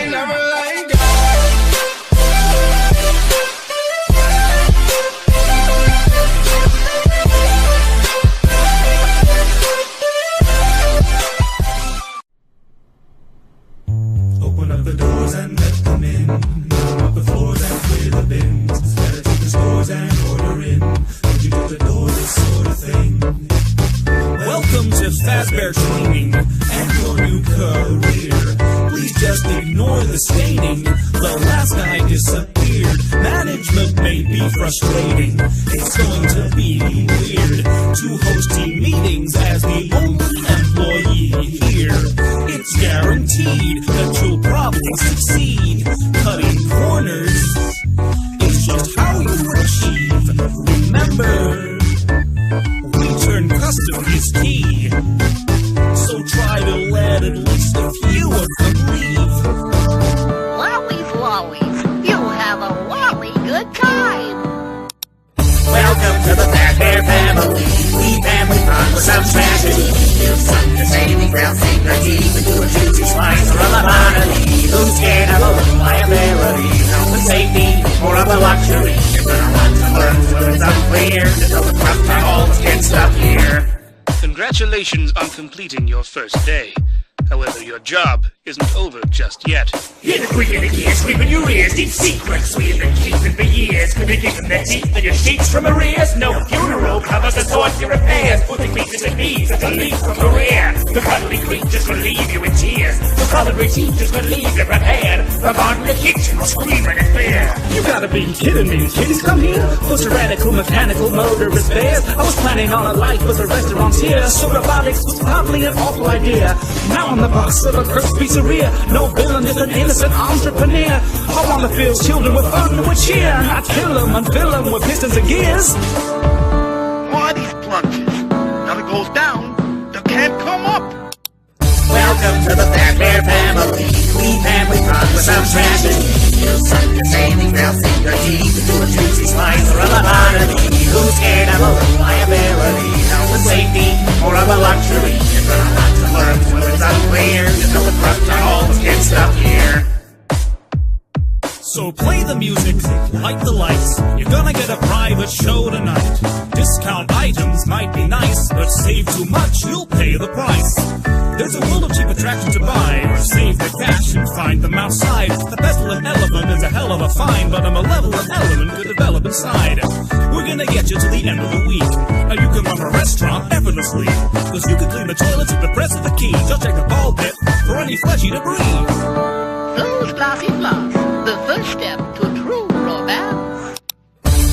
never let go. Open up the doors and let them in. Mop the floors and clear the bins. Better take the stores and order in. Would you do the door, this sort of thing? Welcome to Fazbear Training and your new career. Please just ignore the staining. The last guy disappeared. Management may be frustrating. It's going to be weird to host team meetings as the only employee here. It's guaranteed that you'll probably succeed. Cutting corners is just how you achieve. Remember, return custom is key. So try to let at least a few of them leave. Lowies, lowies, you'll have a lolly good time. Welcome to the Fazbear family. We family fun with some tragedy. Here's something saving, bouncing their teeth into a juicy slice or a lobotomy. Who's scared of a little liability? Health and safety, more of a luxury. You're gonna want to learn till it's unclear. To know the crust on all the skin stuff here. Congratulations on completing your first day. However, your job isn't over just yet. Hear the creak of the gears sweeping your ears. Deep secrets we've been keeping for years. Could be keeping the teeth in your sheets from arrears. No funeral covers the sort your affairs. Putting pieces and bees as a leaf from career. The cuddly creatures will leave you in tears. The culinary teachers will leave you prepared. The barn in the kitchen will scream in fear. You gotta be kidding me. Kitties come here for tyrannical, mechanical, murderous bears. I was planning on a life with the restaurants here. So robotics was probably an awful idea. Now I'm the boss of a cursed pizzeria. No villain is an innocent entrepreneur. I wanna fill children with fun, with cheer. Not kill them and fill them with pistons and gears. Why these plunges? Now it goes down, they can't come up. Welcome to the Fazbear family. We family fun with some tragedy. Here's something saving, bouncing their teeth into a juicy slice or a lobotomy. Who's scared of a little liability? Health and safety, more of a luxury. You're gonna want to learn till it's unclear. You know the crust on all the skin stuff here. So play the music, light the lights. You're gonna get a private show tonight. Discount items might be nice, but save too much, you'll pay the price. There's a world of cheap attractions to buy, or save the cash and find them outside. The pestilent elephant is a hell of a find, but a malevolent element could develop inside. We're gonna get you to the end of the week. Now you can run a restaurant effortlessly, cause you can clean the toilets at the press of the key. Just check the ball pit for any fleshy debris. Those glossy blocks, the first step to true romance.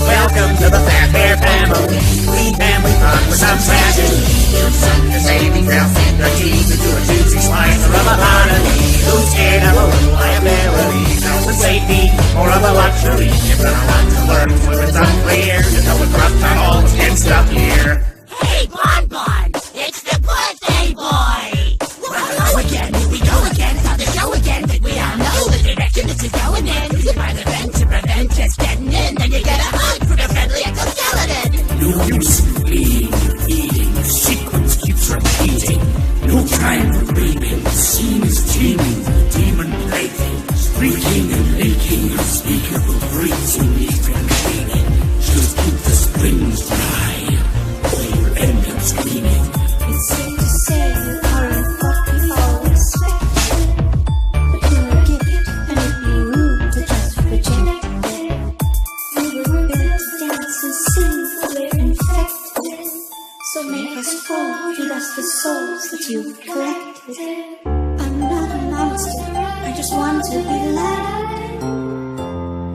Welcome to the Fazbear family. We family fun with some tragedy. Here's something saving, bouncing their teeth into a juicy slice or a lobotomy. Who's scared of a little liability? Health and safety, more of a luxury. You're gonna want to learn till it's unclear. You know the crust on all the skin stuff here. Hey, Bon Bon! It's the birthday boy! Hello again, here we go again, it's on the show again. Think we all know the direction this is going in. You find the vent to prevent just getting in. Then you get a hug from a friendly exoskeleton. No use eating, the sequence keeps repeating. No time for breathing, the scene is teeming. Demon playthings, freaking and leaking. Unspeakable breathing needs cleaning. Just keep the springs dry, or you'll end up screaming. It's safe to say you aren't what we all expected. But you're a gift, and it'd be rude to just reject it. We were built to dance and sing, we're infected. So make us whole, feed us the souls that you've collected. I'm not a monster, I just want to be loved.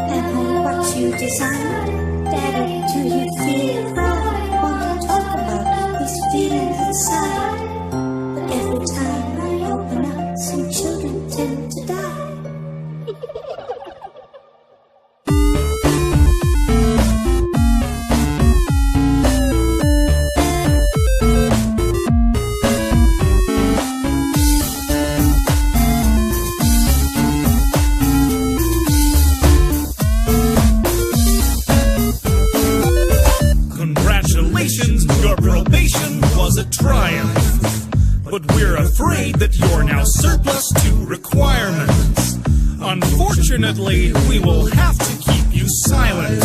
And hold what you desire. Daddy, do you feel proud? Want to talk about these feelings inside? But every time I open up, some children tend to die. Your probation was a triumph, but we're afraid that you're now surplus to requirements. Unfortunately, we will have to keep you silent.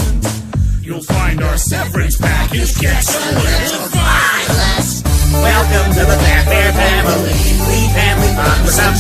You'll find our severance package gets a little violent. Welcome to the Fazbear family. We family fun with some